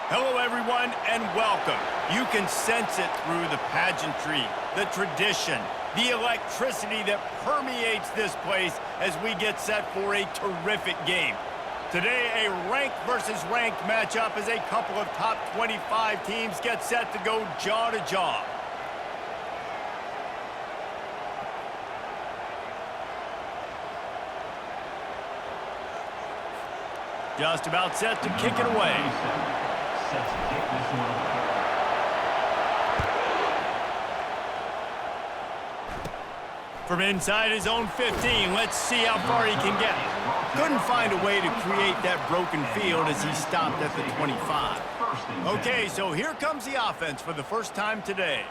Hello, everyone, and welcome. You can sense it through the pageantry, the tradition, the electricity that permeates this place as we get set for a terrific game. Today, a ranked versus ranked matchup as a couple of top 25 teams get set to go jaw to jaw. Just about set to kick it away. Set to kick this one. From inside his own 15, let's see how far he can get. Couldn't find a way to create that broken field as he stopped at the 25. Okay, so here comes the offense for the first time today.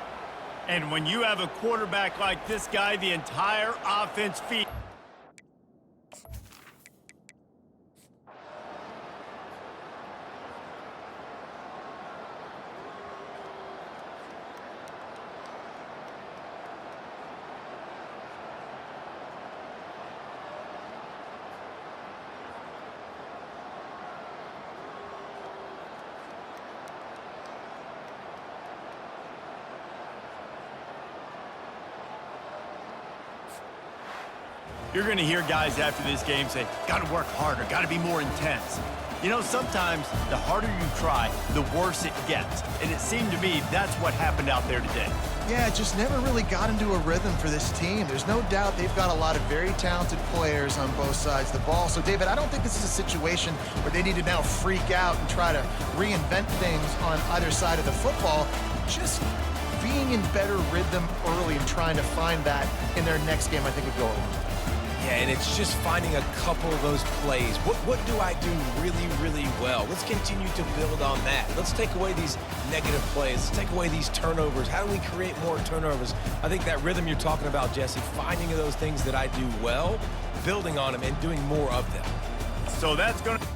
And when you have a quarterback like this guy, the entire offense feeds. You're going to hear guys after this game say, got to work harder, got to be more intense. You know, sometimes the harder you try, the worse it gets. And it seemed to me that's what happened out there today. Yeah, it just never really got into a rhythm for this team. There's no doubt they've got a lot of very talented players on both sides of the ball. So, David, I don't think this is a situation where they need to now freak out and try to reinvent things on either side of the football. Just being in better rhythm early and trying to find that in their next game, I think would go a long way. Yeah, and it's just finding a couple of those plays. What do I do really, really well? Let's continue to build on that. Let's take away these negative plays. Let's take away these turnovers. How do we create more turnovers? I think that rhythm you're talking about, Jesse, finding those things that I do well, building on them, and doing more of them. So that's going to...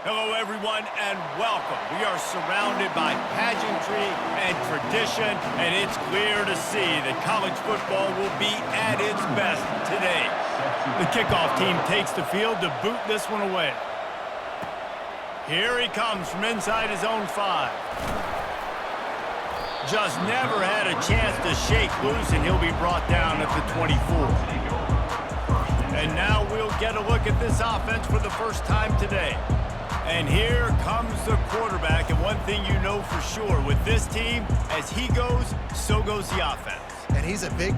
Hello, everyone, and welcome. We are surrounded by pageantry and tradition, and it's clear to see that college football will be at its best today. The kickoff team takes the field to boot this one away. Here he comes from inside his own 5. Just never had a chance to shake loose, and he'll be brought down at the 24. And now we'll get a look at this offense for the first time today. And here comes the quarterback, and one thing you know for sure, with this team, as he goes, so goes the offense. And he's a big...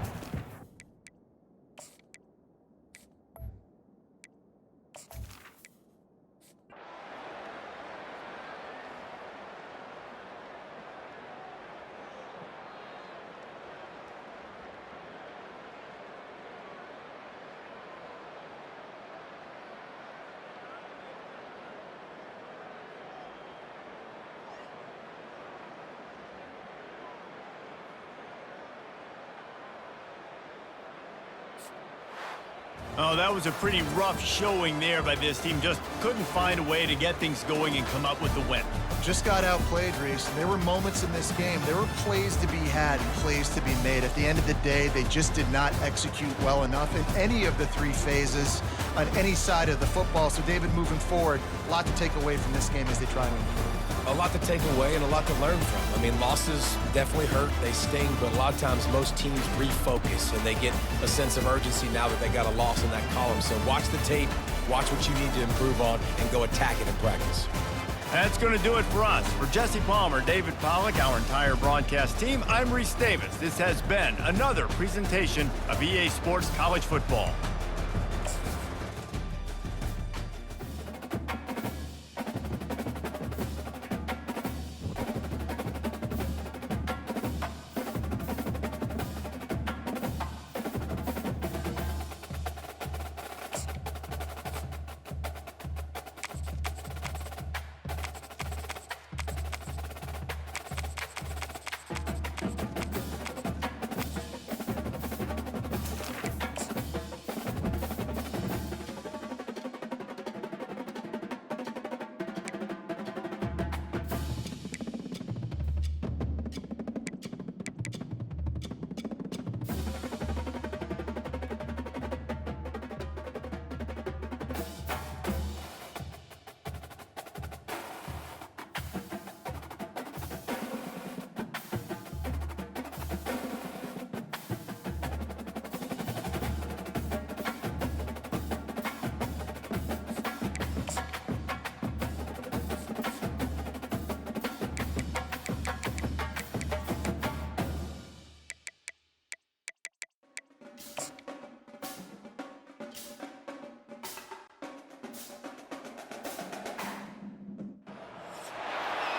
Oh, that was a pretty rough showing there by this team. Just couldn't find a way to get things going and come up with the win. Just got outplayed, Reese. There were moments in this game. There were plays to be had and plays to be made. At the end of the day, they just did not execute well enough in any of the three phases on any side of the football. So, David, moving forward, a lot to take away from this game as they try to improve. A lot to take away and a lot to learn from. I mean, losses definitely hurt, they sting, but a lot of times most teams refocus and they get a sense of urgency now that they got a loss in that column. So watch the tape, watch what you need to improve on, and go attack it in practice. That's going to do it for us. For Jesse Palmer, David Pollack, our entire broadcast team, I'm Reese Davis. This has been another presentation of EA Sports College Football.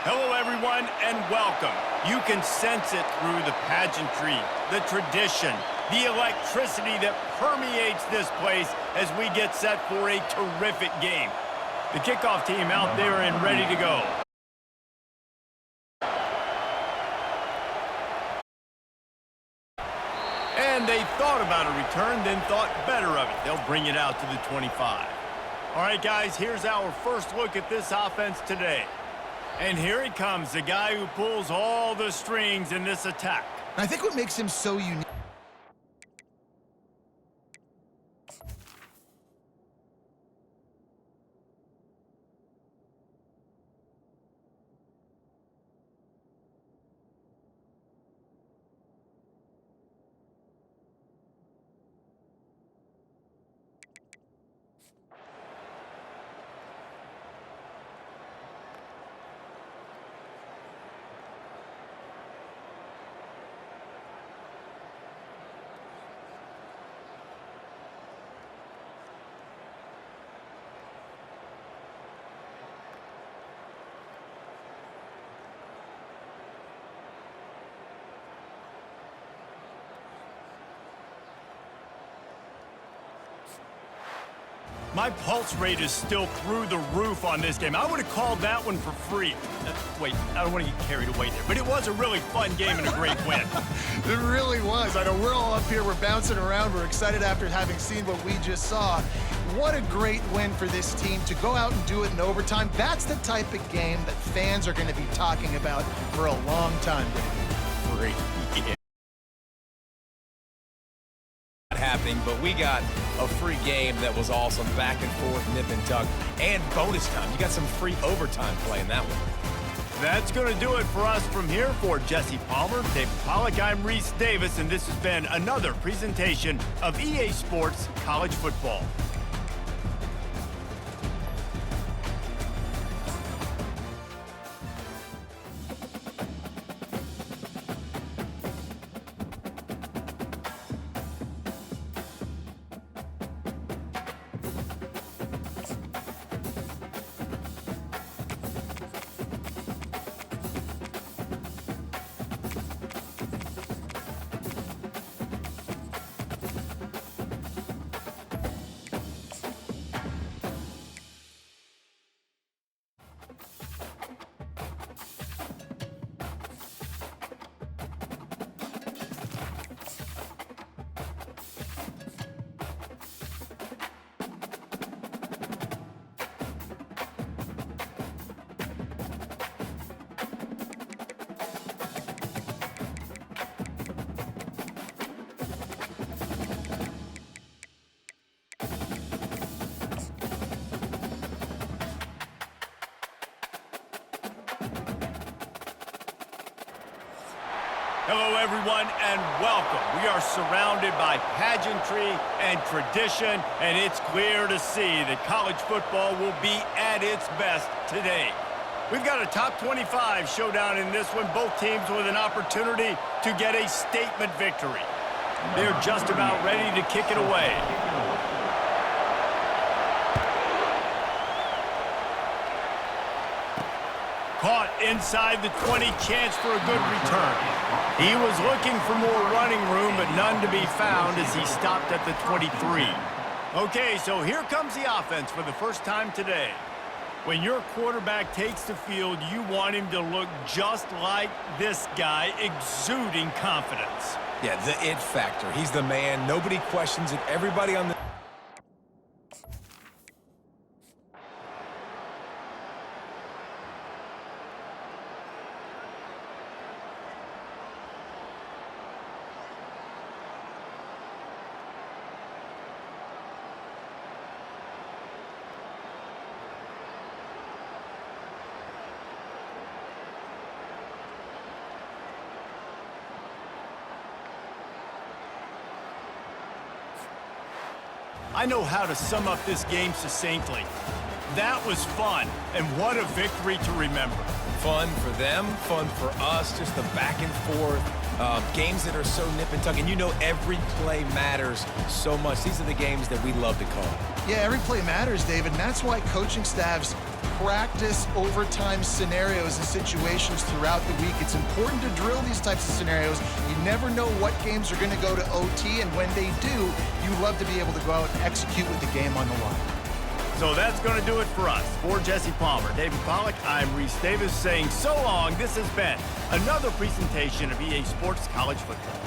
Hello, everyone, and welcome. You can sense it through the pageantry, the tradition, the electricity that permeates this place as we get set for a terrific game. The kickoff team out there and ready to go. And they thought about a return, then thought better of it. They'll bring it out to the 25. All right, guys, here's our first look at this offense today. And here he comes, the guy who pulls all the strings in this attack. I think what makes him so unique. My pulse rate is still through the roof on this game. I would have called that one for free. Wait, I don't want to get carried away there, but it was a really fun game and a great win. It really was. I know we're all up here, we're bouncing around, we're excited after having seen what we just saw. What a great win for this team to go out and do it in overtime. That's the type of game that fans are going to be talking about for a long time. Free. Yeah. Happening, but we got a free game that was awesome, back and forth, nip and tuck, and bonus time. You got some free overtime play in that one. That's going to do it for us from here. For Jesse Palmer, David Pollack, I'm Reese Davis, and this has been another presentation of EA Sports College Football. Hello, everyone, and welcome. We are surrounded by pageantry and tradition, and it's clear to see that college football will be at its best today. We've got a top 25 showdown in this one, both teams with an opportunity to get a statement victory. They're just about ready to kick it away. Caught inside the 20, chance for a good return. He was looking for more running room, but none to be found as he stopped at the 23. Okay, so here comes the offense for the first time today. When your quarterback takes the field, you want him to look just like this guy, exuding confidence. Yeah, the it factor. He's the man. Nobody questions it. Everybody on the... I know how to sum up this game succinctly. That was fun, and what a victory to remember. Fun for them, fun for us, just the back and forth. Games that are so nip and tuck, and you know every play matters so much. These are the games that we love to call. Yeah, every play matters, David, and that's why coaching staffs practice overtime scenarios and situations throughout the week. It's important to drill these types of scenarios. You never know what games are going to go to OT, and when they do, you love to be able to go out and execute with the game on the line. So that's going to do it for us. For Jesse Palmer, David Pollack, I'm Reese Davis saying so long. This has been another presentation of EA Sports College Football.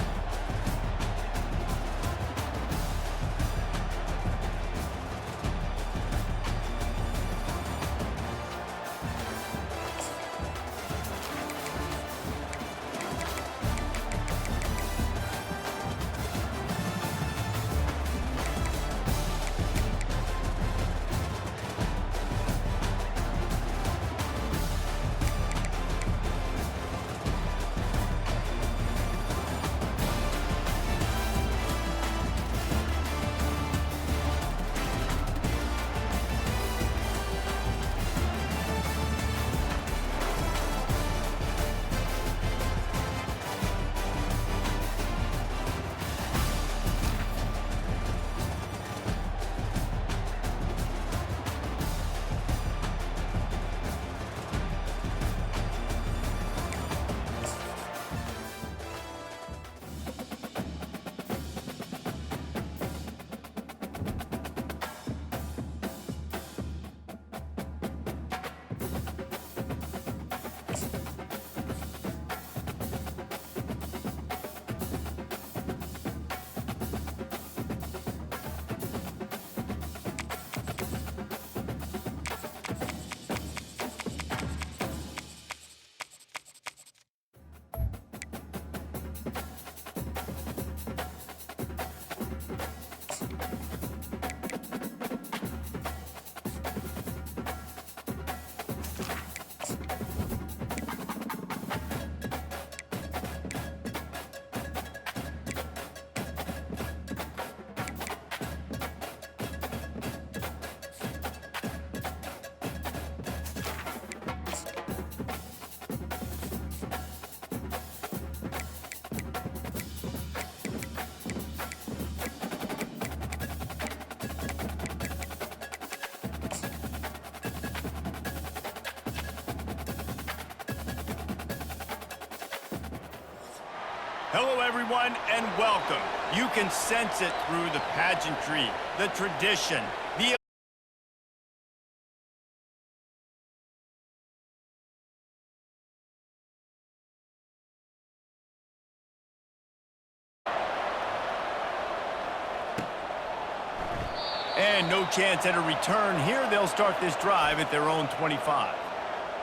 Hello, everyone, and welcome. You can sense it through the pageantry, the tradition, the... And no chance at a return here. They'll start this drive at their own 25.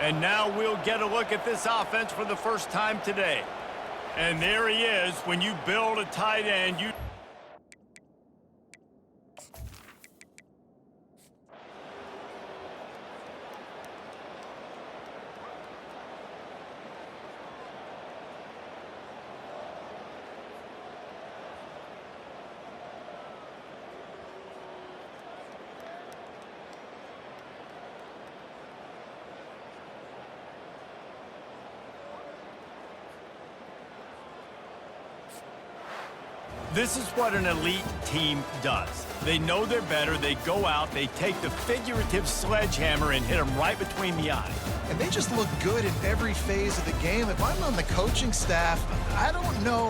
And now we'll get a look at this offense for the first time today. And there he is. When you build a tight end, you... This is what an elite team does. They know they're better. They go out, they take the figurative sledgehammer and hit them right between the eyes. And they just look good in every phase of the game. If I'm on the coaching staff, I don't know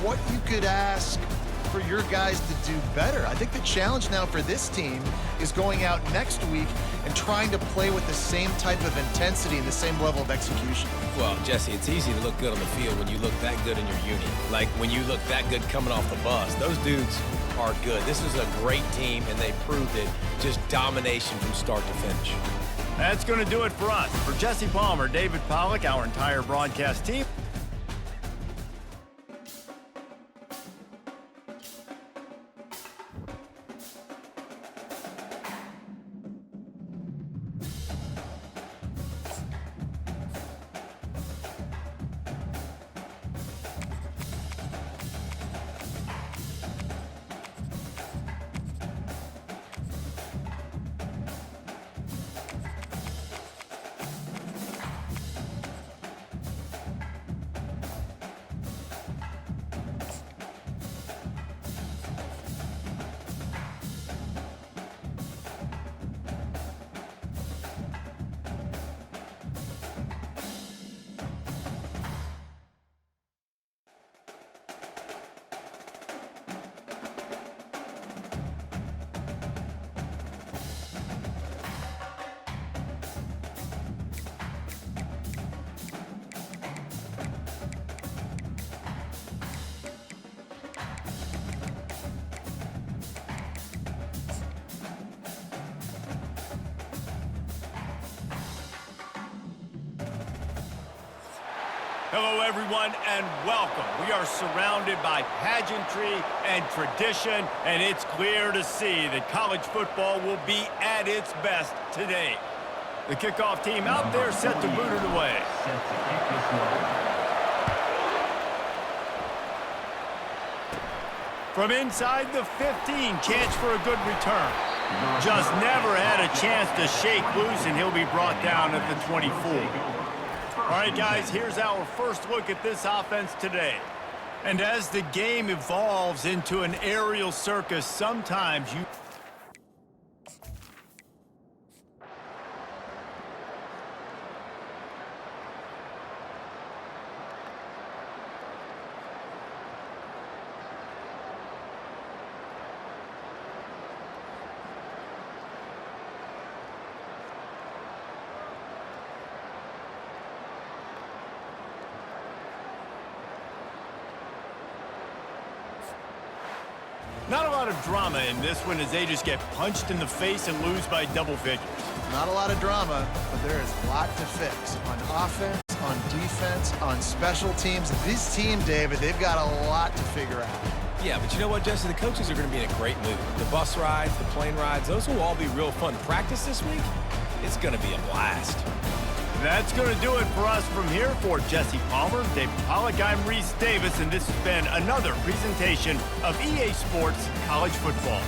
what you could ask for your guys to do better. I think the challenge now for this team is going out next week and trying to play with the same type of intensity and the same level of execution. Well, Jesse, it's easy to look good on the field when you look that good in your unit. Like when you look that good coming off the bus. Those dudes are good. This is a great team, and they proved it. Just domination from start to finish. That's going to do it for us. For Jesse Palmer, David Pollack, our entire broadcast team. Hello, everyone, and welcome. We are surrounded by pageantry and tradition, and it's clear to see that college football will be at its best today. The kickoff team out there set to boot it away. From inside the 15, chance for a good return. Just never had a chance to shake loose, and he'll be brought down at the 24. All right, guys, here's our first look at this offense today. And as the game evolves into an aerial circus, sometimes you... Not a lot of drama in this one as they just get punched in the face and lose by double figures. Not a lot of drama, but there is a lot to fix on offense, on defense, on special teams. This team, David, they've got a lot to figure out. Yeah, but you know what, Jesse? The coaches are going to be in a great mood. The bus rides, the plane rides, those will all be real fun. Practice this week, it's going to be a blast. That's going to do it for us from here. For Jesse Palmer, David Pollack, I'm Reese Davis, and this has been another presentation of EA Sports College Football.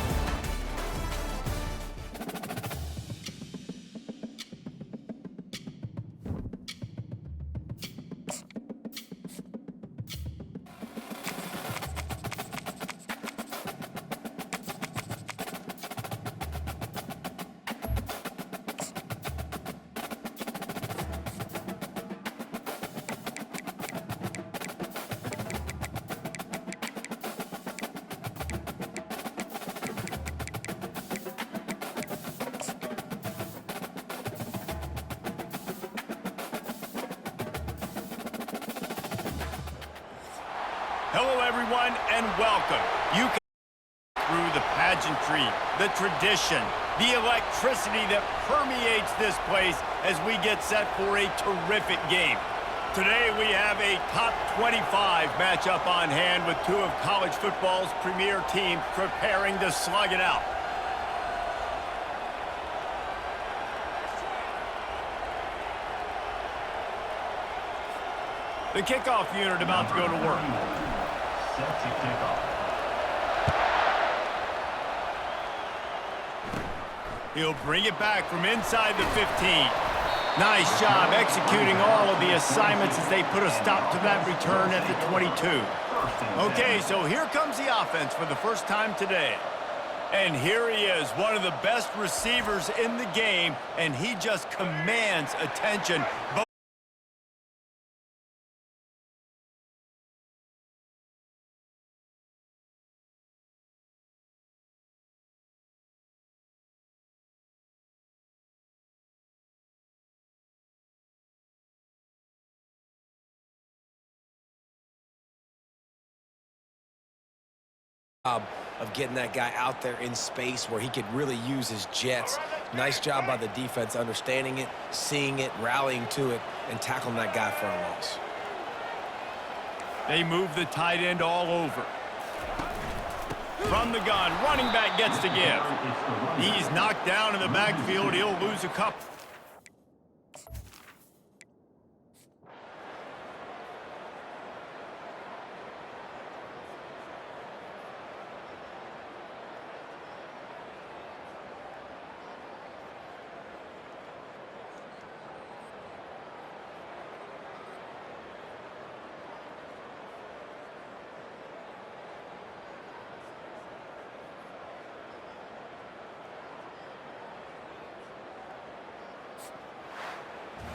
Hello, everyone, and welcome. You can through the pageantry, the tradition, the electricity that permeates this place as we get set for a terrific game. Today, we have a top 25 matchup on hand with two of college football's premier teams preparing to slug it out. The kickoff unit about to go to work. He'll bring it back from inside the 15. Nice job executing all of the assignments as they put a stop to that return at the 22. Okay, so here comes the offense for the first time today. And here he is, one of the best receivers in the game, and he just commands attention. Of getting that guy out there in space where he could really use his jets. Nice job by the defense understanding it, seeing it, rallying to it, and tackling that guy for a loss. They move the tight end all over. From the gun, running back gets to give. He's knocked down in the backfield. He'll lose a couple.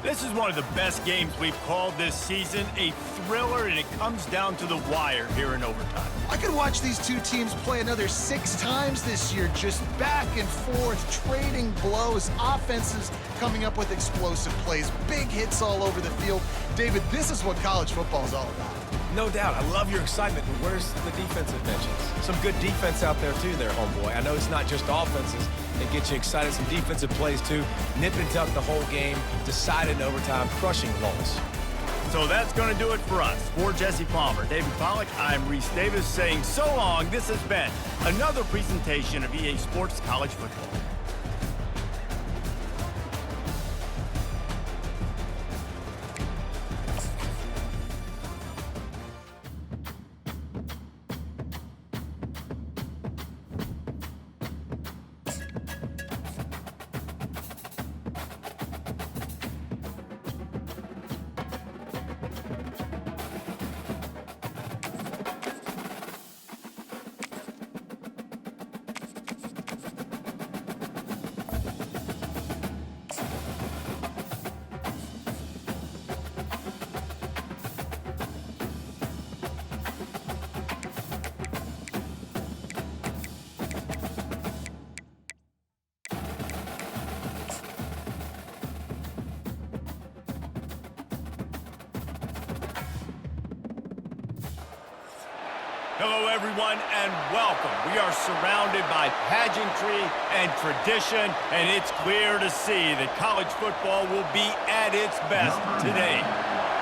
This is one of the best games we've called this season, a thriller, and it comes down to the wire here in overtime. I could watch these two teams play another 6 times this year, just back and forth, trading blows, offenses coming up with explosive plays, big hits all over the field. David, this is what college football is all about. No doubt. I love your excitement. But where's the defensive mentions? Some good defense out there, too, there, homeboy. I know it's not just offenses that get you excited. Some defensive plays, too. Nip and tuck the whole game. Decided in overtime. Crushing loss. So that's going to do it for us. For Jesse Palmer, David Pollack, I'm Reese Davis saying so long. This has been another presentation of EA Sports College Football. Hello, everyone, and welcome. We are surrounded by pageantry and tradition, and it's clear to see that college football will be at its best today.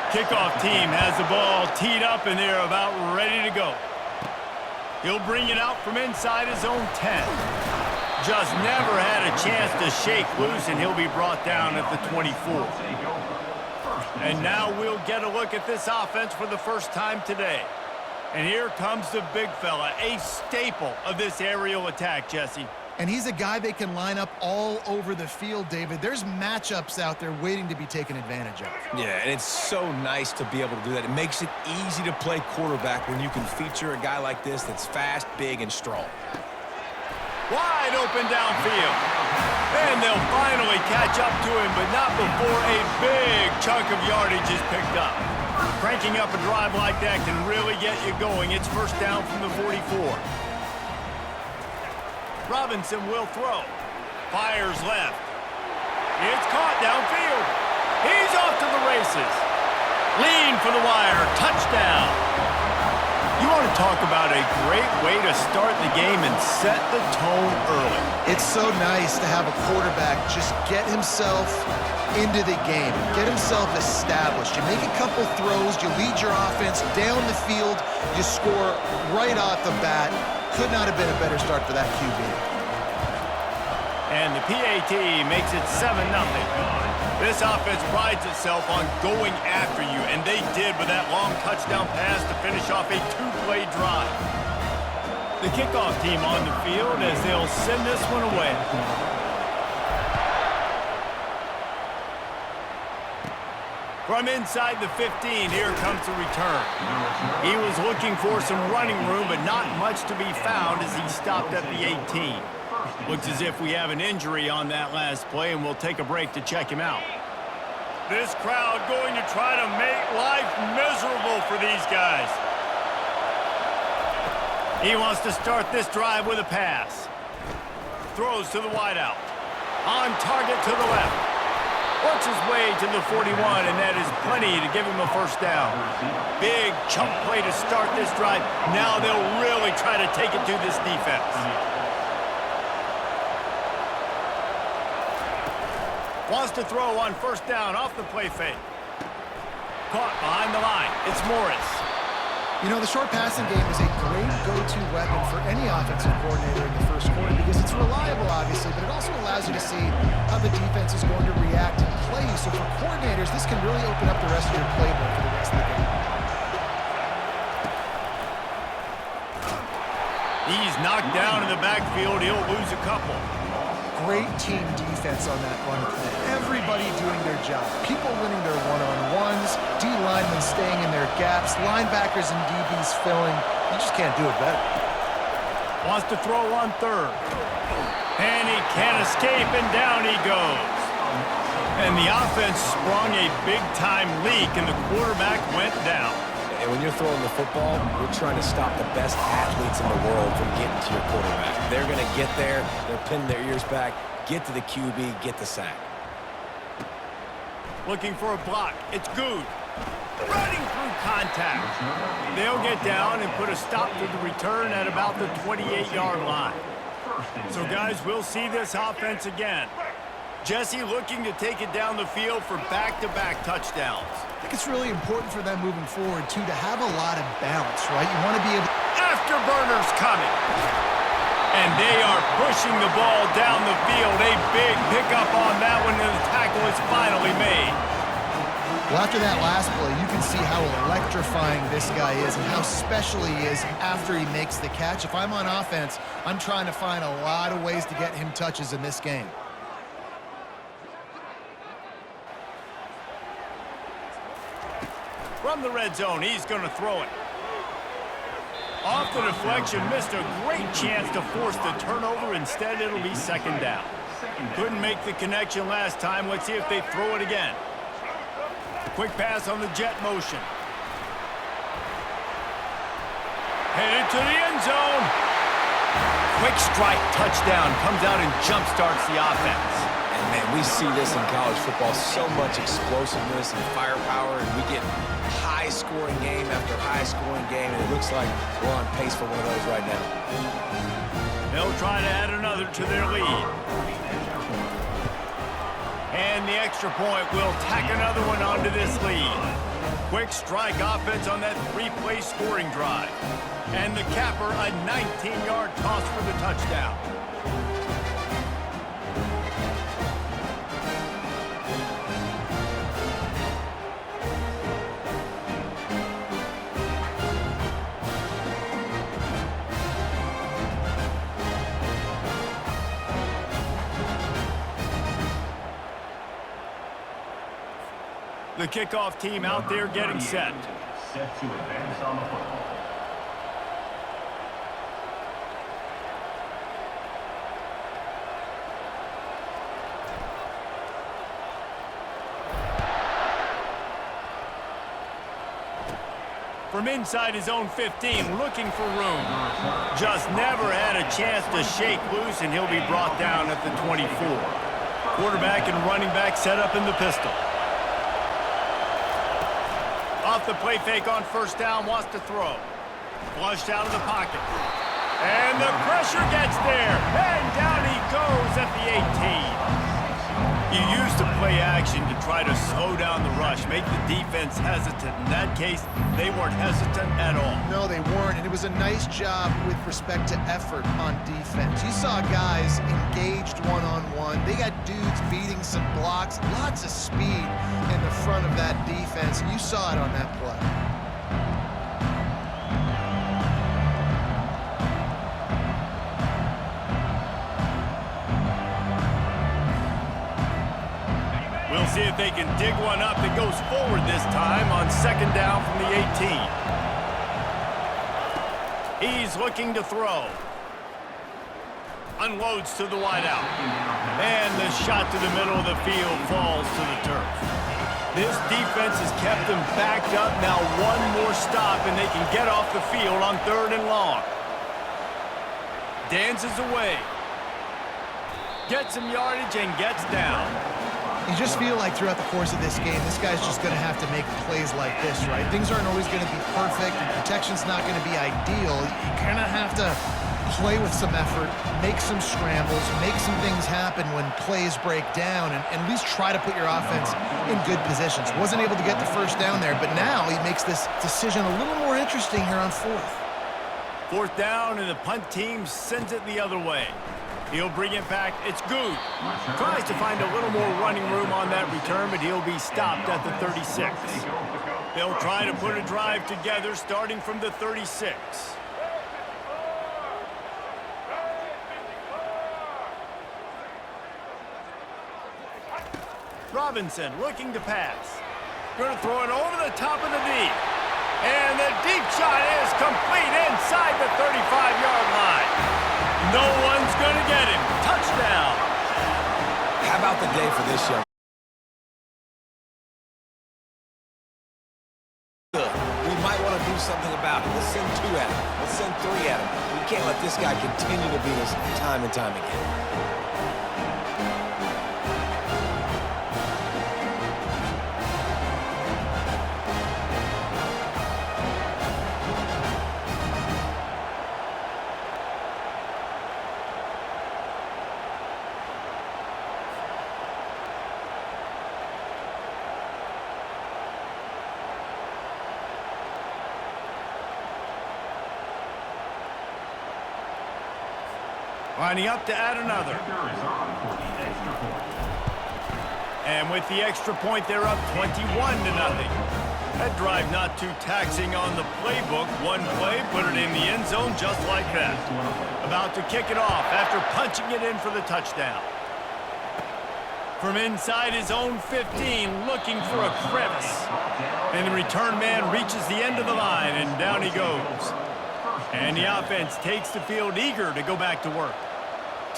Kickoff team has the ball teed up, and they're about ready to go. He'll bring it out from inside his own 10. Just never had a chance to shake loose, and he'll be brought down at the 24. And now we'll get a look at this offense for the first time today. And here comes the big fella, a staple of this aerial attack, Jesse. And he's a guy they can line up all over the field, David. There's matchups out there waiting to be taken advantage of. Yeah, and it's so nice to be able to do that. It makes it easy to play quarterback when you can feature a guy like this that's fast, big, and strong. Wide open downfield. And they'll finally catch up to him, but not before a big chunk of yardage is picked up. Cranking up a drive like that can really get you going. It's first down from the 44. Robinson will throw. Fires left. It's caught downfield. He's off to the races. Lean for the wire. Touchdown. You want to talk about a great way to start the game and set the tone early. It's so nice to have a quarterback just get himself into the game, get himself established. You make a couple throws, you lead your offense down the field, you score right off the bat. Could not have been a better start for that QB. And the PAT makes it 7-0. This offense prides itself on going after you, and they did with that long touchdown pass to finish off a 2-play drive. The kickoff team on the field as they'll send this one away. From inside the 15, here comes the return. He was looking for some running room, but not much to be found as he stopped at the 18. Looks as if we have an injury on that last play, and we'll take a break to check him out. This crowd going to try to make life miserable for these guys. He wants to start this drive with a pass. Throws to the wideout. On target to the left. Works his way to the 41, and that is plenty to give him a first down. Big chunk play to start this drive. Now they'll really try to take it to this defense. Wants to throw on first down off the play fake. Caught behind the line. It's Morris. You know, the short passing game is a great go-to weapon for any offensive coordinator in the first quarter because it's reliable, obviously, but it also allows you to see how the defense is going to react and play you. So for coordinators, this can really open up the rest of your playbook for the rest of the game. He's knocked down in the backfield. He'll lose a couple. Great team defense on that run play. Everybody doing their job. People winning their one-on-ones, D linemen staying in their gaps, linebackers and DBs filling. You just can't do it better. Wants to throw on third. And he can't escape, and down he goes. And the offense sprung a big-time leak, and the quarterback went down. And when you're throwing the football, you're trying to stop the best athletes in the world from getting to your quarterback. They're going to get there. They're pinning their ears back, get to the QB, get the sack. Looking for a block. It's Good. Running through contact. They'll get down and put a stop to the return at about the 28-yard line. So, guys, we'll see this offense again. Jesse looking to take it down the field for back-to-back touchdowns. I think it's really important for them moving forward, too, to have a lot of balance, right? You want to be able... Afterburners coming. And they are pushing the ball down the field. A big pickup on that one, and the tackle is finally made. Well, after that last play, you can see how electrifying this guy is and how special he is after he makes the catch. If I'm on offense, I'm trying to find a lot of ways to get him touches in this game. From the red zone, he's going to throw it. Off the deflection, missed a great chance to force the turnover. Instead, it'll be second down. Couldn't make the connection last time. Let's see if they throw it again. Quick pass on the jet motion. Headed to the end zone. Quick strike touchdown. Comes out and jump starts the offense. And, man, we see this in college football, so much explosiveness and firepower, and we get high-scoring game after high-scoring game, and it looks like we're on pace for one of those right now. They'll try to add another to their lead. And the extra point will tack another one onto this lead. Quick strike offense on that three-play scoring drive. And the capper, a 19-yard toss for the touchdown. The kickoff team out there getting set. Set to advance on the football. From inside his own 15, looking for room. Just never had a chance to shake loose, and he'll be brought down at the 24. Quarterback and running back set up in the pistol. Off the play fake on first down, wants to throw. Flushed out of the pocket. And the pressure gets there. And down he goes at the 18. You use the play action to try to slow down the rush, make the defense hesitant. In that case, they weren't hesitant at all. No, they weren't, and it was a nice job with respect to effort on defense. You saw guys engaged one-on-one. They got dudes beating some blocks, lots of speed in the front of that defense, and you saw it on that play. They'll see if they can dig one up that goes forward this time on second down from the 18. He's looking to throw. Unloads to the wideout. And the shot to the middle of the field falls to the turf. This defense has kept them backed up. Now one more stop and they can get off the field on 3rd and long. Dances away. Gets some yardage and gets down. You just feel like throughout the course of this game, this guy's just going to have to make plays like this, right? Things aren't always going to be perfect, and protection's not going to be ideal. You kind of have to play with some effort, make some scrambles, make some things happen when plays break down, and at least try to put your offense in good positions. Wasn't able to get the first down there, but now he makes this decision a little more interesting here on 4th. 4th down, and the punt team sends it the other way. He'll bring it back. It's good. Tries to find a little more running room on that return, but he'll be stopped at the 36. They'll try to put a drive together starting from the 36. Robinson looking to pass. Going to throw it over the top of the deep. And the deep shot is complete inside the 35-yard line. No one's going to get him. Touchdown. How about the day for this young? We might want to do something about it. Let's send 2 at him. Let's send 3 at him. We can't let this guy continue to beat us time and time again. Lining up to add another. And with the extra point, they're up 21-0. That drive not too taxing on the playbook. One play, put it in the end zone just like that. About to kick it off after punching it in for the touchdown. From inside his own 15, looking for a crevice. And the return man reaches the end of the line, and down he goes. And the offense takes the field eager to go back to work.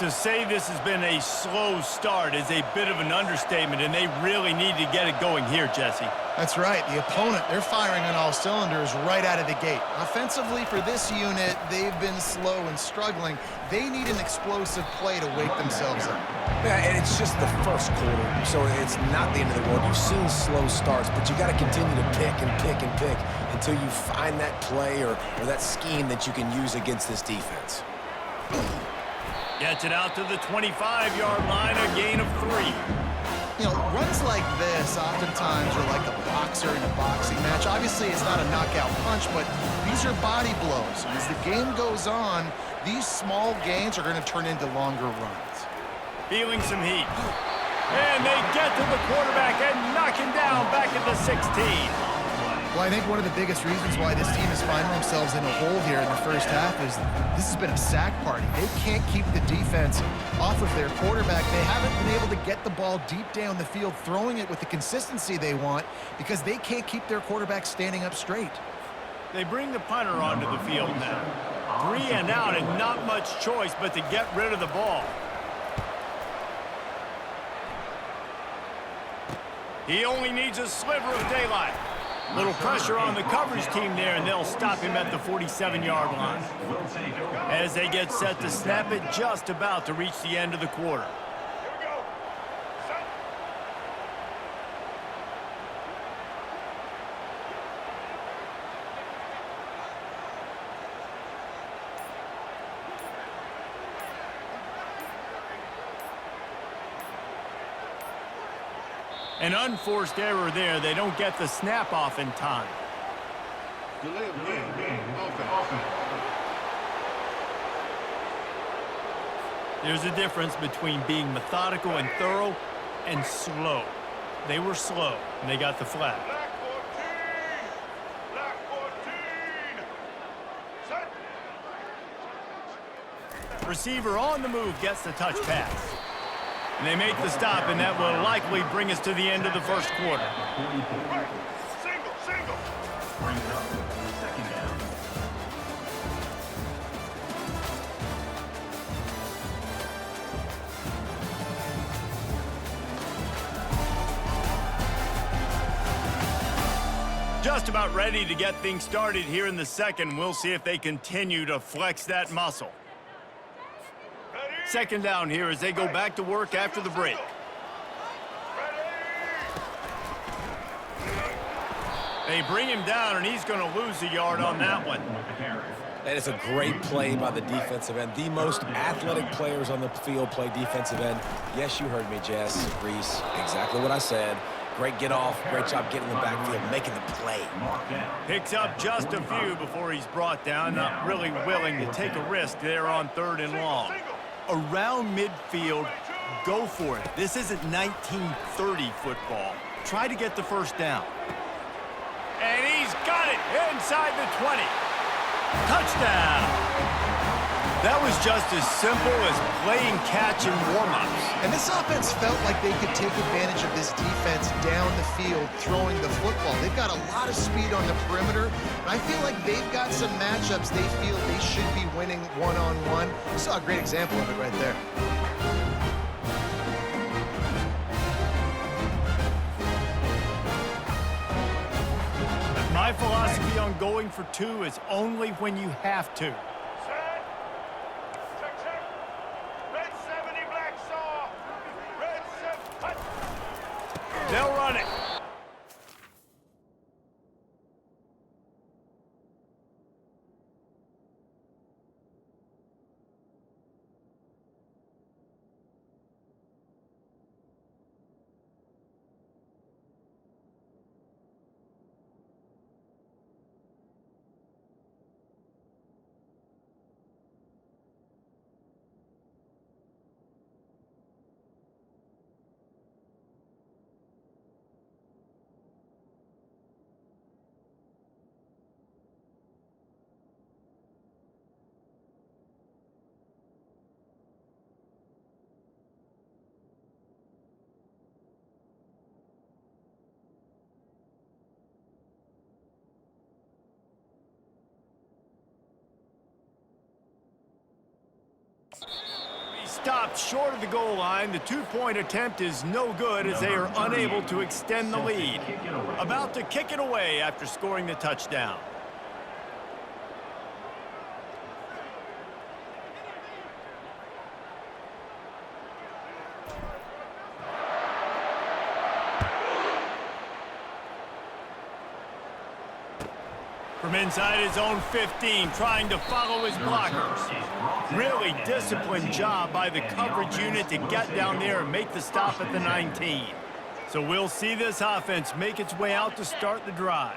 To say this has been a slow start is a bit of an understatement, and they really need to get it going here, Jesse. That's right. The opponent, they're firing on all cylinders right out of the gate. Offensively, for this unit, they've been slow and struggling. They need an explosive play to wake themselves up. Yeah, and it's just the first quarter, so it's not the end of the world. You've seen slow starts, but you got to continue to pick and pick and pick until you find that play or that scheme that you can use against this defense. Gets it out to the 25-yard line, a gain of 3. You know, runs like this oftentimes are like a boxer in a boxing match. Obviously, it's not a knockout punch, but these are body blows. As the game goes on, these small gains are going to turn into longer runs. Feeling some heat. And they get to the quarterback and knock him down back at the 16. Well, I think one of the biggest reasons why this team is finding themselves in a hole here in the first half is this has been a sack party. They can't keep the defense off of their quarterback. They haven't been able to get the ball deep down the field, throwing it with the consistency they want because they can't keep their quarterback standing up straight. They bring the punter onto the field now. 3 and out and not much choice but to get rid of the ball. He only needs a sliver of daylight. Little pressure on the coverage team there, and they'll stop him at the 47-yard line. As they get set to snap it, just about to reach the end of the quarter. An unforced error there. They don't get the snap off in time. There's a difference between being methodical and thorough and slow. They were slow, and they got the flag. Receiver on the move gets the touch pass. And they make the stop, and that will likely bring us to the end of the first quarter. Single. Bring it up. Second down. Just about ready to get things started here in the second. We'll see if they continue to flex that muscle. Second down here as they go back to work after the break. They bring him down, and he's going to lose a yard on that one. That is a great play by the defensive end. The most athletic players on the field play defensive end. Yes, you heard me, Jess, Reese. Exactly what I said. Great get off. Great job getting in the backfield, making the play. Picks up just a few before he's brought down. Not really willing to take a risk there on 3rd and long. Around midfield, go for it. This isn't 1930 football. Try to get the first down. And he's got it inside the 20. Touchdown. That was just as simple as playing catch in warm-ups. And this offense felt like they could take advantage of this defense down the field throwing the football. They've got a lot of speed on the perimeter, and I feel like they've got some matchups they feel they should be winning one-on-one. You saw a great example of it right there. My philosophy on going for 2 is only when you have to. They'll run it. Stopped short of the goal line. The 2-point attempt is no good as they are unable to extend the lead. About to kick it away after scoring the touchdown. From inside his own 15, trying to follow his blockers. Really disciplined job by the coverage unit to get down there and make the stop at the 19. So we'll see this offense make its way out to start the drive.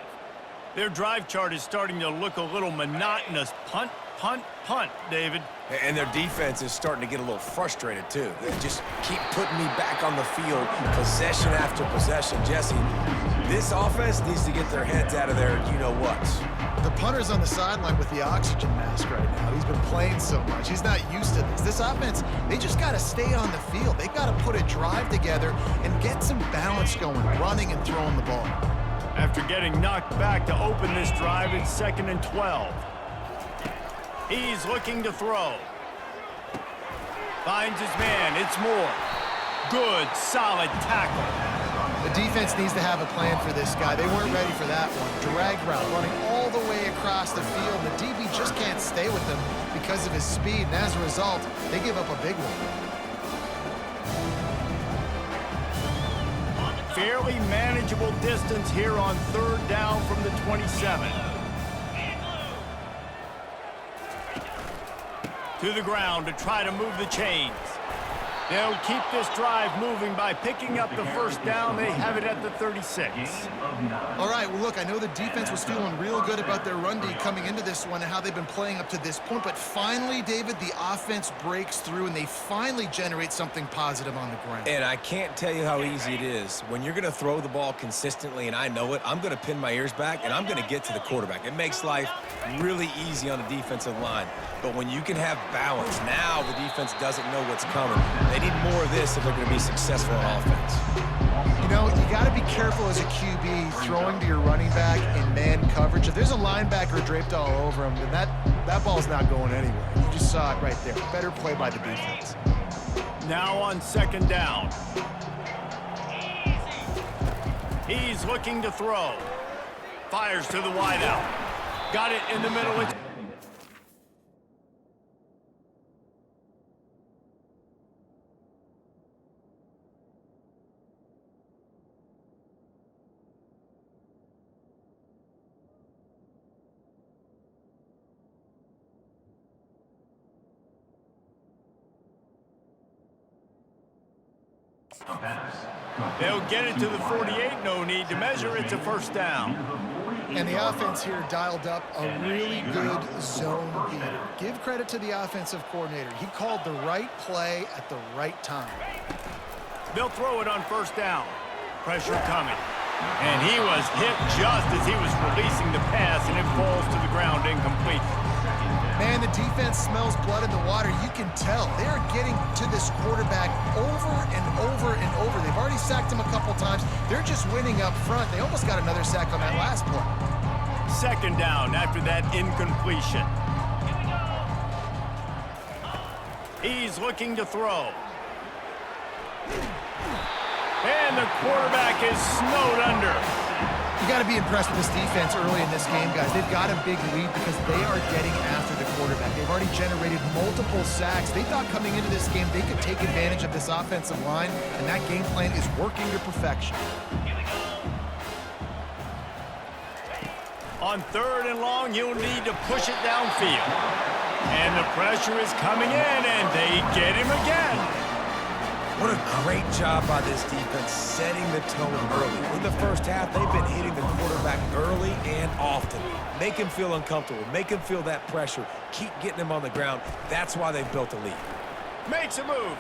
Their drive chart is starting to look a little monotonous. Punt, punt, punt, David. And their defense is starting to get a little frustrated, too. They just keep putting me back on the field, possession after possession. Jesse, this offense needs to get their heads out of there, you-know-what. The punter's on the sideline with the oxygen mask right now. He's been playing so much. He's not used to this. This offense, they just got to stay on the field. They got to put a drive together and get some balance going, running and throwing the ball. After getting knocked back to open this drive, it's 2nd and 12. He's looking to throw. Finds his man. It's Moore. Good, solid tackle. The defense needs to have a plan for this guy. They weren't ready for that one. Drag route, running all the way across the field. The DB just can't stay with him because of his speed, and as a result, they give up a big one. Fairly manageable distance here on 3rd down from the 27. To the ground to try to move the chains. They'll keep this drive moving by picking up the first down. They have it at the 36. All right, well, look, I know the defense was feeling real good about their run D coming into this one and how they've been playing up to this point. But finally, David, the offense breaks through, and they finally generate something positive on the ground. And I can't tell you how easy it is. When you're going to throw the ball consistently, and I know it, I'm going to pin my ears back, and I'm going to get to the quarterback. It makes life really easy on the defensive line. But when you can have balance, now the defense doesn't know what's coming. They They need more of this if they're going to be successful on offense. You know, you got to be careful as a QB throwing to your running back in man coverage. If there's a linebacker draped all over him, then that ball's not going anywhere. You just saw it right there. Better play by the defense. Now on second down. He's looking to throw. Fires to the wideout. Got it in the middle. They'll get it to the 48. No need to measure. It's a first down. And the offense here dialed up a really good zone beater. Give credit to the offensive coordinator. He called the right play at the right time. They'll throw it on first down. Pressure coming. And he was hit just as he was releasing the pass, and it falls to the ground incomplete. Man, the defense smells blood in the water. You can tell. They are getting to this quarterback over and over and over. They've already sacked him a couple times. They're just winning up front. They almost got another sack on that last play. Second down after that incompletion. He's looking to throw. And the quarterback is snowed under. You got to be impressed with this defense early in this game, guys. They've got a big lead because they are getting after the quarterback. They've already generated multiple sacks. They thought coming into this game they could take advantage of this offensive line, and that game plan is working to perfection. On third and long, you'll need to push it downfield. And the pressure is coming in, and they get him again. What a great job by this defense setting the tone early. In the first half, they've been hitting the quarterback early and often. Make him feel uncomfortable. Make him feel that pressure. Keep getting him on the ground. That's why they've built a lead. Makes a move.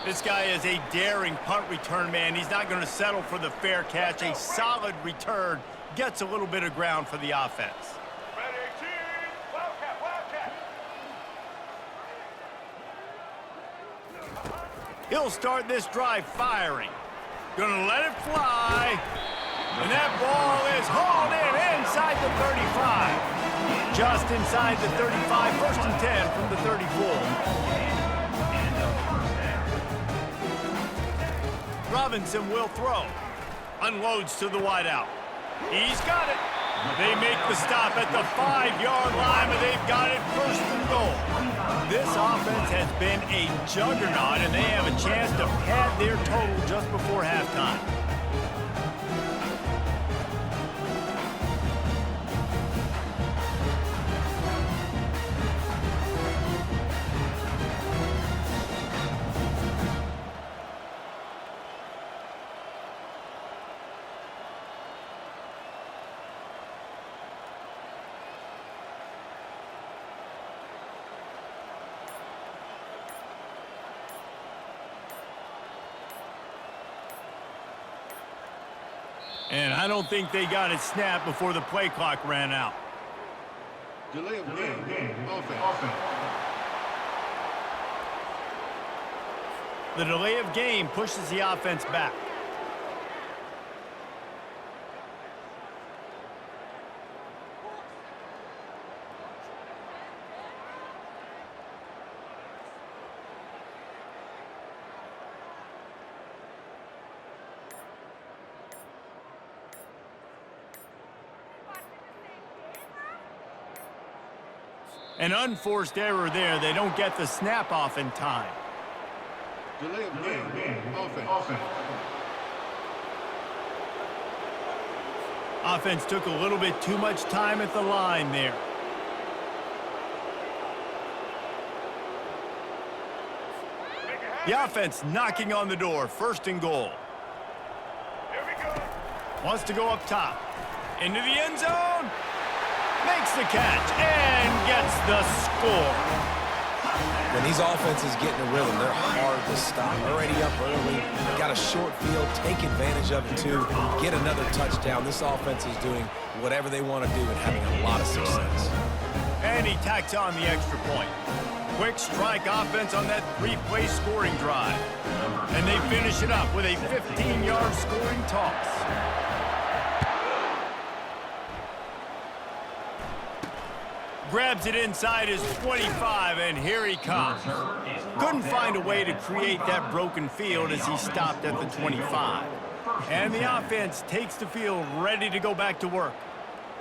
This guy is a daring punt return man. He's not going to settle for the fair catch. A solid return gets a little bit of ground for the offense. He'll start this drive firing. Gonna let it fly. And that ball is hauled in inside the 35. Just inside the 35. First and 10 from the 34. Robinson will throw. Unloads to the wideout. He's got it. They make the stop at the 5-yard line, but they've got it first and goal. This offense has been a juggernaut, and they have a chance to pad their total just before halftime. And I don't think they got it snapped before the play clock ran out. Delay of game. Offense. The delay of game pushes the offense back. An unforced error there. They don't get the snap off in time. Delay of game. Offense. Offense took a little bit too much time at the line there. The offense knocking on the door. First and goal. Here we go. Wants to go up top. Into the end zone. Makes the catch and gets the score. When these offenses get in a rhythm, they're hard to stop. Already up early, got a short field, take advantage of it too, get another touchdown. This offense is doing whatever they want to do and having a lot of success. And he tacks on the extra point. Quick strike offense on that three-play scoring drive. And they finish it up with a 15-yard scoring toss. Grabs it inside his 25, and here he comes. Couldn't find a way to create that broken field as he stopped at the 25. And the offense takes the field ready to go back to work.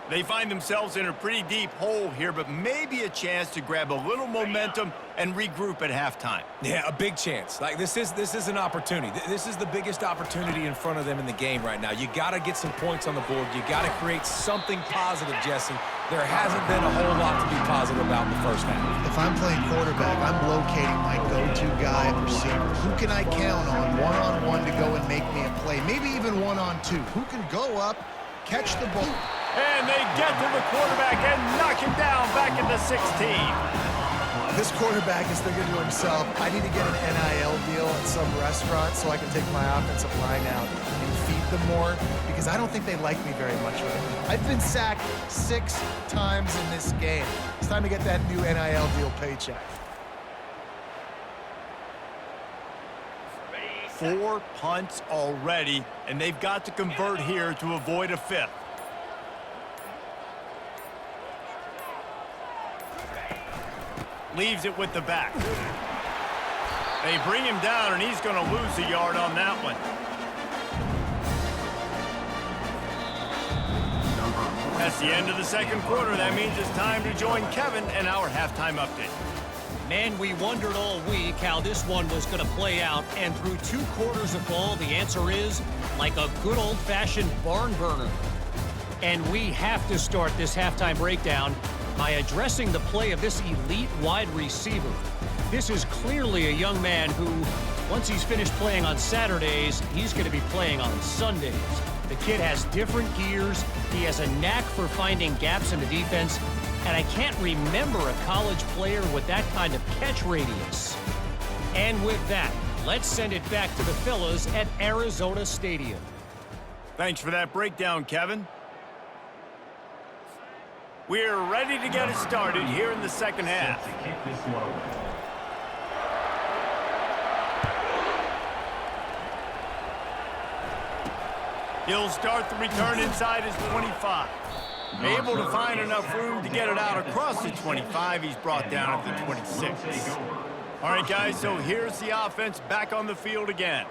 They find themselves in a pretty deep hole here, but maybe a chance to grab a little momentum and regroup at halftime. Yeah, a big chance. Like, this is an opportunity. This is the biggest opportunity in front of them in the game right now. You got to get some points on the board. You got to create something positive, Jesse. There hasn't been a whole lot to be positive about in the first half. If I'm playing quarterback, I'm locating my go-to guy at receiver. Who can I count on one-on-one to go and make me a play? Maybe even one-on-two. Who can go up, catch the ball? And they get to the quarterback and knock him down back at the 16. This quarterback is thinking to himself, I need to get an NIL deal at some restaurant so I can take my offensive line out and feed them more, because I don't think they like me very much right now. I've been sacked 6 times in this game. It's time to get that new NIL deal paycheck. 4 punts already, and they've got to convert here to avoid a 5th. Leaves it with the back. They bring him down, and he's going to lose a yard on that one. That's the end of the second quarter. That means it's time to join Kevin and our halftime update. Man, we wondered all week how this one was going to play out, and through 2 quarters of ball, the answer is like a good old-fashioned barn burner. And we have to start this halftime breakdown by addressing the play of this elite wide receiver. This is clearly a young man who, once he's finished playing on Saturdays, he's going to be playing on Sundays. The kid has different gears. He has a knack for finding gaps in the defense, and I can't remember a college player with that kind of catch radius. And with that, let's send it back to the fellas at Arizona Stadium. Thanks for that breakdown, Kevin. We're ready to get it started here in the second half. He'll start the return inside his 25. Able to find enough room to get it out across the 25. He's brought down at the 26. All right, guys, so here's the offense back on the field again.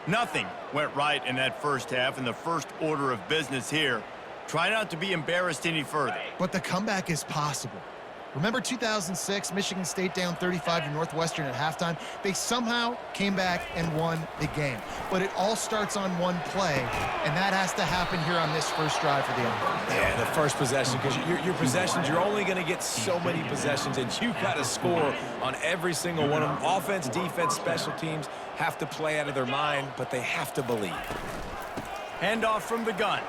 Nothing went right in that first half, in the first order of business here. Try not to be embarrassed any further. But the comeback is possible. Remember 2006, Michigan State down 35 to Northwestern at halftime? They somehow came back and won the game. But it all starts on one play, and that has to happen here on this first drive for the offense. Yeah, the first possession, because your possessions, you're only going to get so many possessions, and you've got to score on every single one of them. Offense, defense, special teams have to play out of their mind, but they have to believe. Handoff from the gun.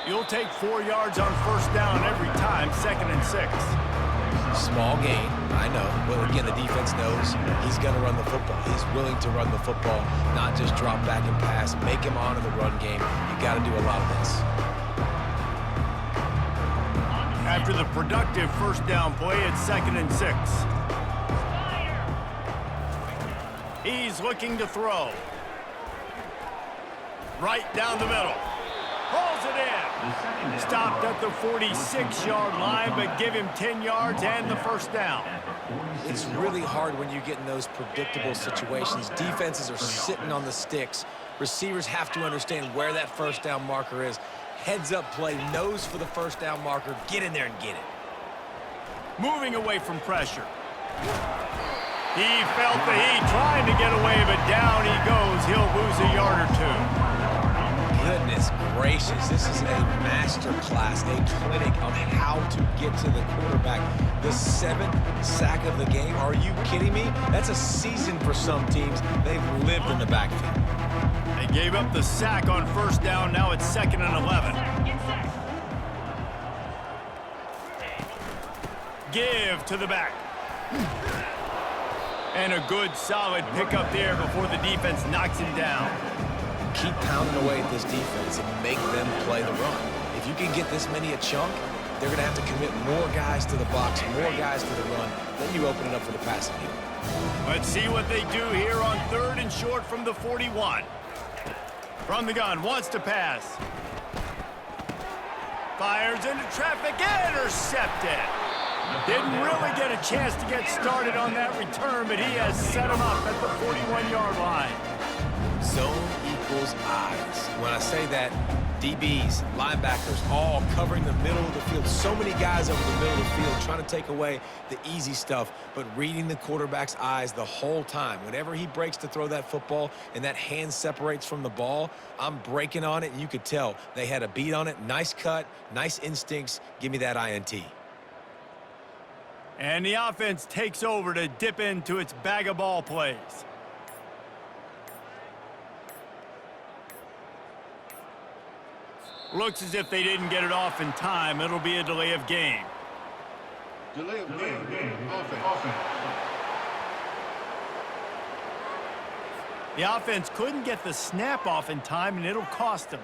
You'll take 4 yards on first down every time, 2nd and 6. Small gain, I know. Well, again, the defense knows he's going to run the football. He's willing to run the football, not just drop back and pass, make him honor the run game. You got to do a lot of this. After the productive first down play, it's 2nd and 6. He's looking to throw. Right down the middle. Pulls it in. Stopped at the 46-yard line, but give him 10 yards and the first down. It's really hard when you get in those predictable situations. Defenses are sitting on the sticks. Receivers have to understand where that first down marker is. Heads up play, nose for the first down marker. Get in there and get it. Moving away from pressure. He felt the heat, trying to get away, but down he goes. He'll lose a yard or 2. Goodness gracious, this is a master class, a clinic on how to get to the quarterback. The 7th sack of the game, are you kidding me? That's a season for some teams. They've lived in the backfield. They gave up the sack on first down, now it's 2nd and 11. Give to the back. And a good solid pickup there before the defense knocks him down. Keep pounding away at this defense and make them play the run. If you can get this many a chunk, they're going to have to commit more guys to the box, more guys to the run. Then you open it up for the passing game. Let's see what they do here on 3rd and short from the 41. From the gun, wants to pass. Fires into traffic, intercepted. Didn't really get a chance to get started on that return, but he has set him up at the 41-yard line. Zone equals eyes. When I say that, DBs, linebackers, all covering the middle of the field. So many guys over the middle of the field trying to take away the easy stuff, but reading the quarterback's eyes the whole time. Whenever he breaks to throw that football and that hand separates from the ball, I'm breaking on it, and you could tell they had a beat on it. Nice cut, nice instincts. Give me that INT. And the offense takes over to dip into its bag of ball plays. Looks as if they didn't get it off in time. It'll be a delay of game. Delay of game. Offense. The offense couldn't get the snap off in time, and it'll cost them.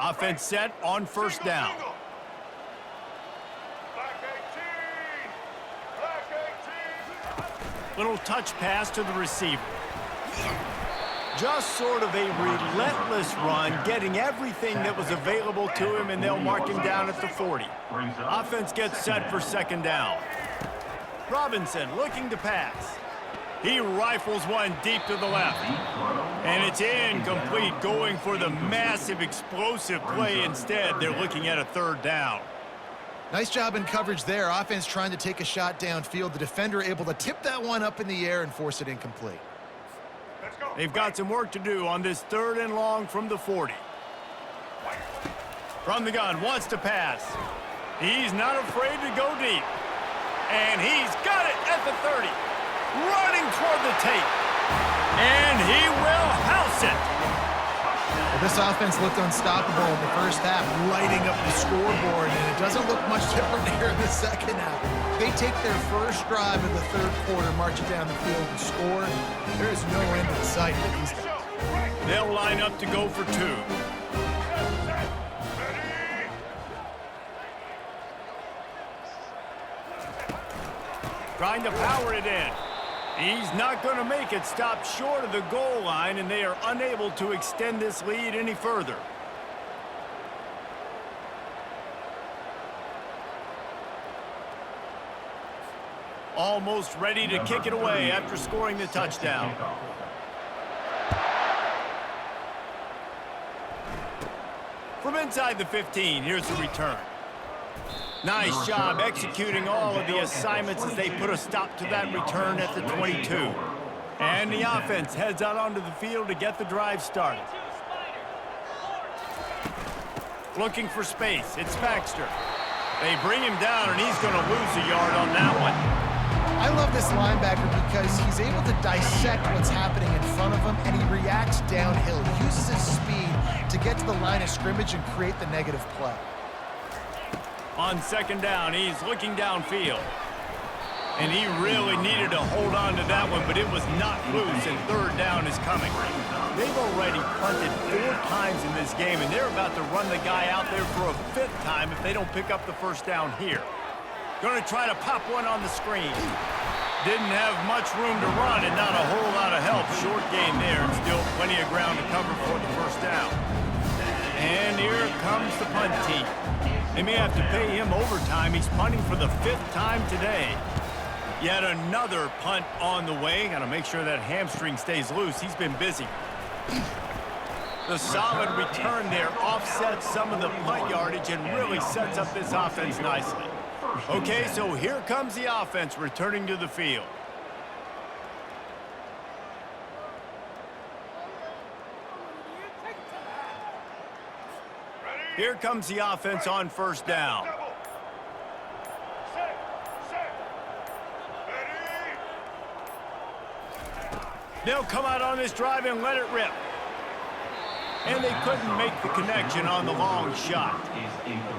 Offense set on 1st down. Little touch pass to the receiver. Just sort of a relentless run, getting everything that was available to him, and they'll mark him down at the 40. Offense gets set for 2nd down. Robinson looking to pass. He rifles one deep to the left. And it's incomplete, going for the massive explosive play instead. They're looking at a 3rd down. Nice job in coverage there. Offense trying to take a shot downfield. The defender able to tip that one up in the air and force it incomplete. They've got some work to do on this 3rd and long from the 40. From the gun, wants to pass. He's not afraid to go deep. And he's got it at the 30. Running toward the tape. And he will house it. Well, this offense looked unstoppable in the 1st half, lighting up the scoreboard, and it doesn't look much different here in the 2nd half. They take their 1st drive of the 3rd quarter, march it down the field and score. There is no end in sight for these guys. They'll line up to go for 2. Trying to power it in. He's not going to make it. Stop short of the goal line, and they are unable to extend this lead any further. Almost ready to kick it away after scoring the touchdown. From inside the 15, here's the return. Nice job executing all of the assignments as they put a stop to that return at the 22. And the offense heads out onto the field to get the drive started. Looking for space. It's Baxter. They bring him down, and he's going to lose a yard on that one. I love this linebacker because he's able to dissect what's happening in front of him, and he reacts downhill. He uses his speed to get to the line of scrimmage and create the negative play. On 2nd down, he's looking downfield. And he really needed to hold on to that one, but it was not loose, and 3rd down is coming. They've already punted 4 times in this game, and they're about to run the guy out there for a 5th time if they don't pick up the 1st down here. Going to try to pop one on the screen. Didn't have much room to run and not a whole lot of help. Short gain there, and still plenty of ground to cover for the 1st down. And here comes the punt team. They may have to pay him overtime. He's punting for the 5th time today. Yet another punt on the way. Got to make sure that hamstring stays loose. He's been busy. The solid return there offsets some of the punt yardage and really sets up this offense nicely. Okay, so here comes the offense returning to the field. Here comes the offense on 1st down. They'll come out on this drive and let it rip. And they couldn't make the connection on the long shot.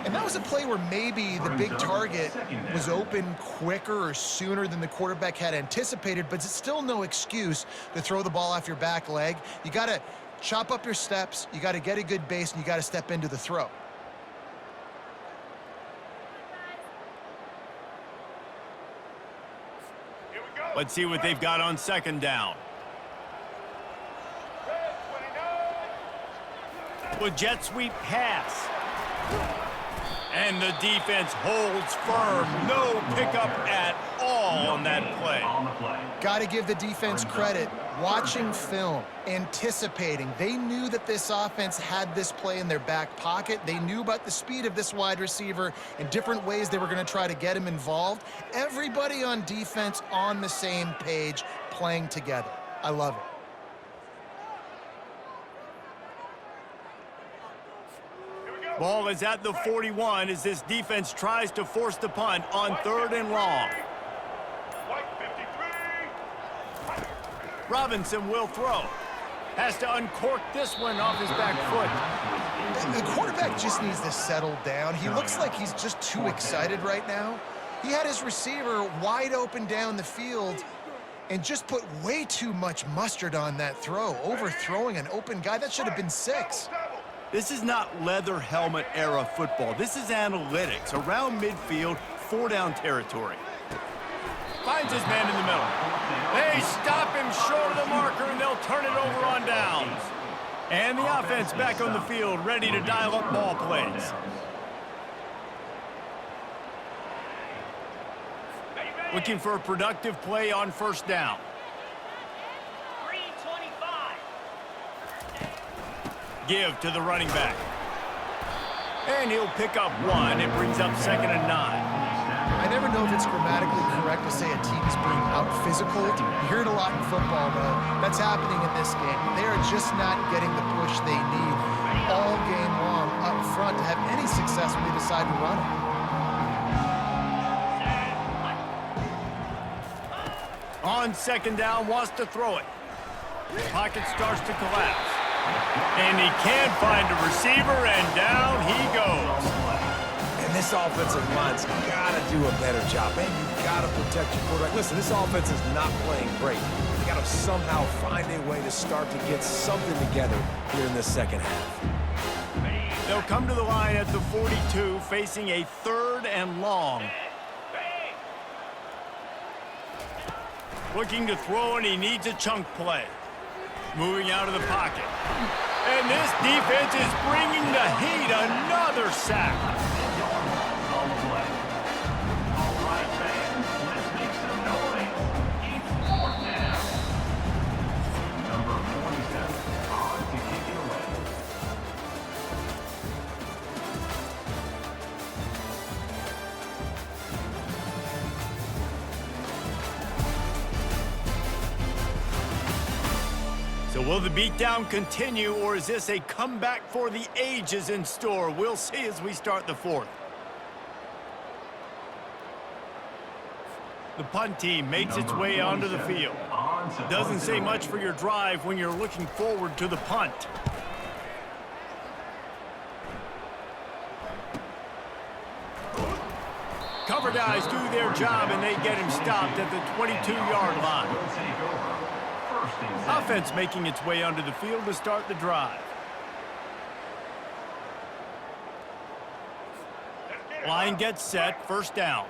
And that was a play where maybe the big target was open quicker or sooner than the quarterback had anticipated, but it's still no excuse to throw the ball off your back leg. You got to chop up your steps, you got to get a good base, and you got to step into the throw. Let's see what they've got on second down. With jet sweep pass. And the defense holds firm. No pickup at all on that play. Got to give the defense credit. Watching film, anticipating. They knew that this offense had this play in their back pocket. They knew about the speed of this wide receiver and different ways they were going to try to get him involved. Everybody on defense on the same page, playing together. I love it. Ball is at the 41 as this defense tries to force the punt on 3rd and long. Robinson will throw. Has to uncork this one off his back foot. The quarterback just needs to settle down. He looks like he's just too excited right now. He had his receiver wide open down the field and just put way too much mustard on that throw, overthrowing an open guy. That should have been 6. This is not leather helmet era football. This is analytics. Around midfield, 4-down territory. Finds his man in the middle. They stop him short of the marker, and they'll turn it over on downs. And the offense back on the field, ready to dial up ball plays. Looking for a productive play on 1st down. Give to the running back. And he'll pick up 1. It brings up 2nd and 9. I never know if it's grammatically correct to say a team is being out-physical. You hear it a lot in football, though. That's happening in this game. They are just not getting the push they need all game long up front to have any success when they decide to run it. On 2nd down, wants to throw it. Pocket starts to collapse. And he can't find a receiver, and down he goes. And this offensive line's got to do a better job. Man, you've got to protect your quarterback. Listen, this offense is not playing great. They got to somehow find a way to start to get something together here in the second half. They'll come to the line at the 42, facing a 3rd and long. Looking to throw, and he needs a chunk play. Moving out of the pocket. And this defense is bringing the heat. Another sack. All right, fans, let's make some noise. It's 4th down. Number 47 on to kick it away. So will the beatdown continue, or is this a comeback for the ages in store? We'll see as we start the 4th. The punt team makes its way onto the field. Doesn't say much for your drive when you're looking forward to the punt. Cover guys do their job, and they get him stopped at the 22-yard line. Offense making its way onto the field to start the drive. Line gets set, 1st down.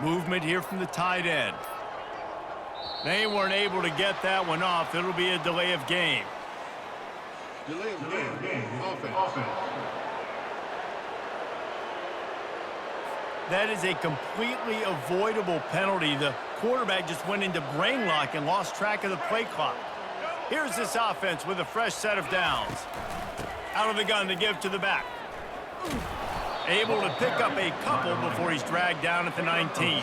Movement here from the tight end. They weren't able to get that one off. It'll be a delay of game. Delay of game. Offense. That is a completely avoidable penalty. The quarterback just went into brain lock and lost track of the play clock. Here's this offense with a fresh set of downs. Out of the gun to give to the back. Able to pick up a couple before he's dragged down at the 19.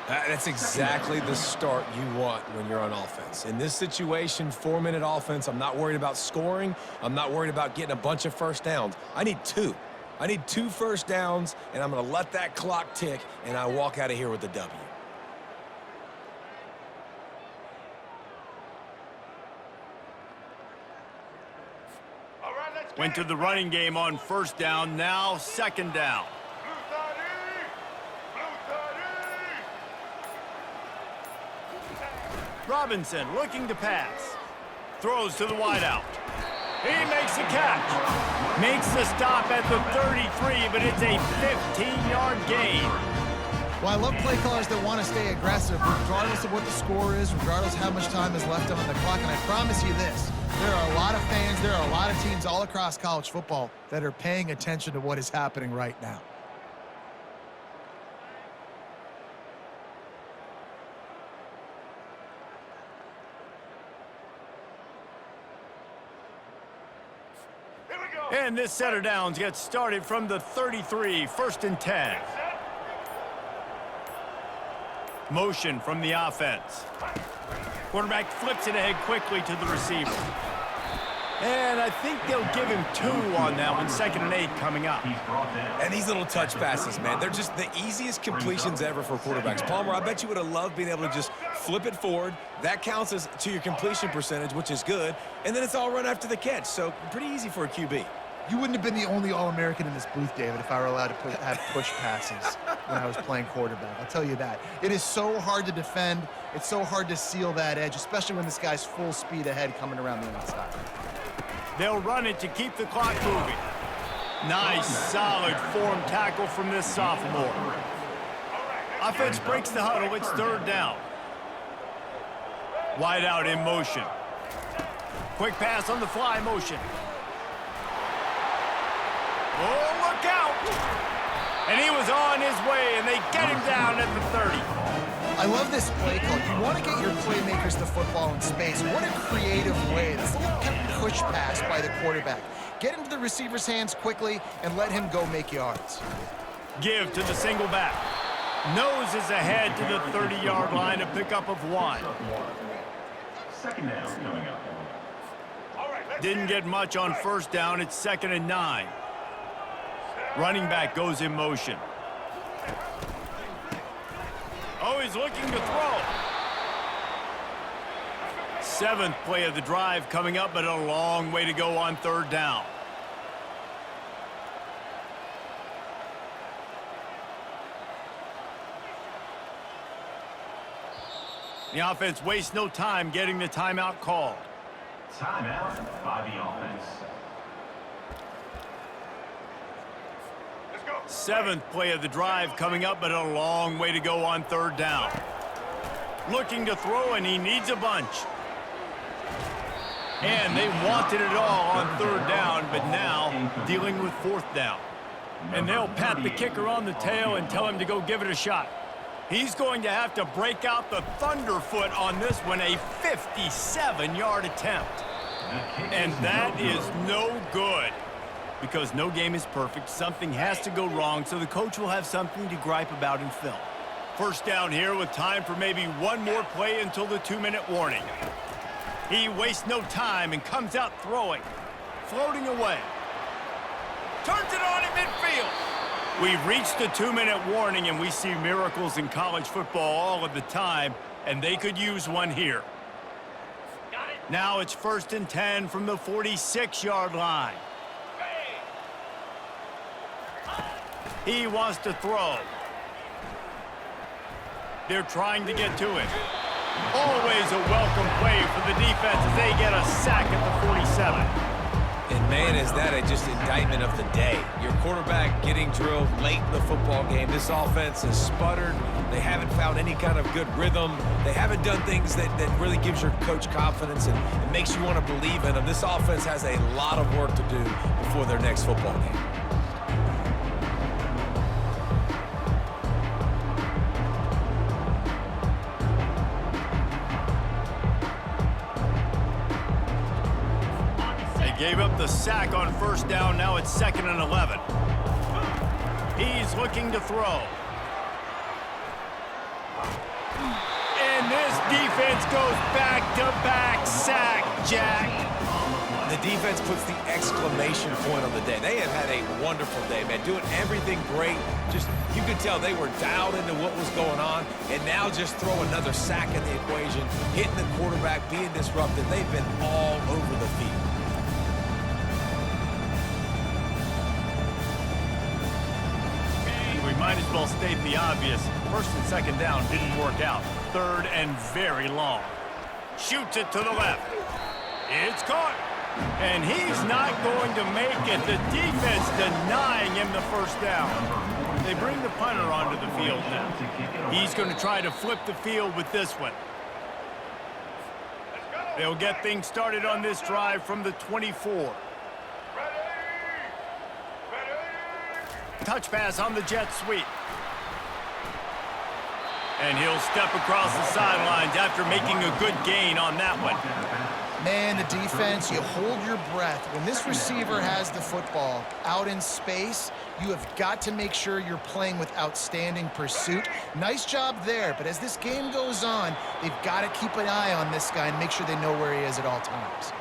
That's exactly the start you want when you're on offense. In this situation, 4-minute offense, I'm not worried about scoring. I'm not worried about getting a bunch of 1st downs. I need 2. I need 2 1st downs, and I'm going to let that clock tick, and I walk out of here with a W. Went to the running game on 1st down, now 2nd down. Robinson looking to pass. Throws to the wideout. He makes the catch. Makes the stop at the 33, but it's a 15-yard gain. Well, I love play callers that want to stay aggressive, regardless of what the score is, regardless of how much time is left on the clock. And I promise you this, there are a lot of fans, there are a lot of teams all across college football that are paying attention to what is happening right now. And this set of downs gets started from the 33, 1st and 10. Motion from the offense. Quarterback flips it ahead quickly to the receiver. And I think they'll give him 2 on that one, 2nd and 8 coming up. And these little touch passes, man, they're just the easiest completions ever for quarterbacks. Palmer, I bet you would have loved being able to just flip it forward. That counts as to your completion percentage, which is good. And then it's all run after the catch, so pretty easy for a QB. You wouldn't have been the only All-American in this booth, David, if I were allowed to have push passes when I was playing quarterback. I'll tell you that. It is so hard to defend. It's so hard to seal that edge, especially when this guy's full speed ahead coming around the inside. They'll run it to keep the clock moving. Nice, solid form tackle from this sophomore. Offense breaks the huddle. It's 3rd down. Wide out in motion. Quick pass on the fly motion. Oh, look out! And he was on his way, and they get him down at the 30. I love this play call. You want to get your playmakers the football in space. What a creative way. This little push pass by the quarterback. Get into the receiver's hands quickly and let him go make yards. Give to the single back. Nose is ahead to the 30-yard line, a pickup of 1. 2nd down coming up. Didn't get much on 1st down. It's 2nd and 9. Running back goes in motion. Oh, he's looking to throw. 7th play of the drive coming up, but a long way to go on 3rd down. The offense wastes no time getting the timeout called. Timeout by the offense. 7th play of the drive coming up, but a long way to go on 3rd down. Looking to throw, and he needs a bunch. And they wanted it all on 3rd down, but now dealing with 4th down. And they'll pat the kicker on the tail and tell him to go give it a shot. He's going to have to break out the thunderfoot on this one, a 57-yard attempt. And that is no good. Because no game is perfect, something has to go wrong, so the coach will have something to gripe about in film. 1st down here with time for maybe one more play until the 2-minute warning. He wastes no time and comes out throwing. Floating away. Turns it on in midfield. We've reached the 2-minute warning, and we see miracles in college football all of the time, and they could use one here. Now it's 1st and 10 from the 46-yard line. He wants to throw. They're trying to get to it. Always a welcome play for the defense as they get a sack at the 47. And man, is that a just indictment of the day. Your quarterback getting drilled late in the football game. This offense has sputtered. They haven't found any kind of good rhythm. They haven't done things that really gives your coach confidence and it makes you want to believe in them. This offense has a lot of work to do before their next football game. Gave up the sack on 1st down. Now it's 2nd and 11. He's looking to throw. And this defense goes back-to-back sack, Jack. The defense puts the exclamation point on the day. They have had a wonderful day, man. Doing everything great. Just, you could tell they were dialed into what was going on. And now just throw another sack in the equation. Hitting the quarterback, being disrupted. They've been all over the field. Might as well state the obvious. 1st and 2nd down didn't work out. 3rd and very long. Shoots it to the left. It's caught. And he's not going to make it. The defense denying him the first down. They bring the punter onto the field now. He's going to try to flip the field with this one. They'll get things started on this drive from the 24. Touch pass on the jet sweep. And he'll step across the sidelines after making a good gain on that one. Man, the defense, you hold your breath. When this receiver has the football out in space, you have got to make sure you're playing with outstanding pursuit. Nice job there, but as this game goes on, they've got to keep an eye on this guy and make sure they know where he is at all times.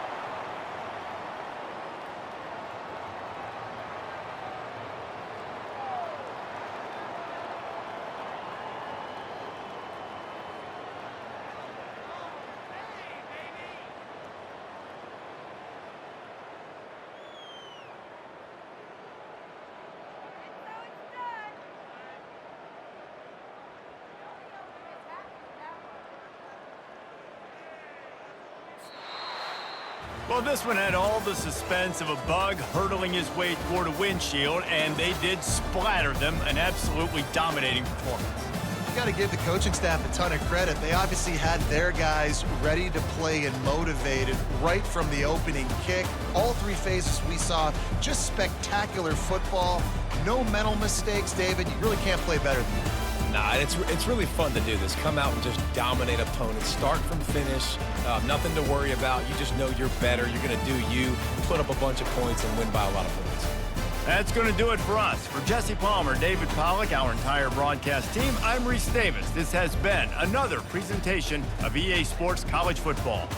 Well, this one had all the suspense of a bug hurtling his way toward a windshield, and they did splatter them. An absolutely dominating performance. You got to give the coaching staff a ton of credit. They obviously had their guys ready to play and motivated right from the opening kick. All three phases we saw, just spectacular football. No mental mistakes, David. You really can't play better than that. Nah, it's really fun to do this. Come out and just dominate opponents. Start from finish. Nothing to worry about. You just know you're better. You're going to do you, put up a bunch of points, and win by a lot of points. That's going to do it for us. For Jesse Palmer, David Pollack, our entire broadcast team, I'm Reese Davis. This has been another presentation of EA Sports College Football.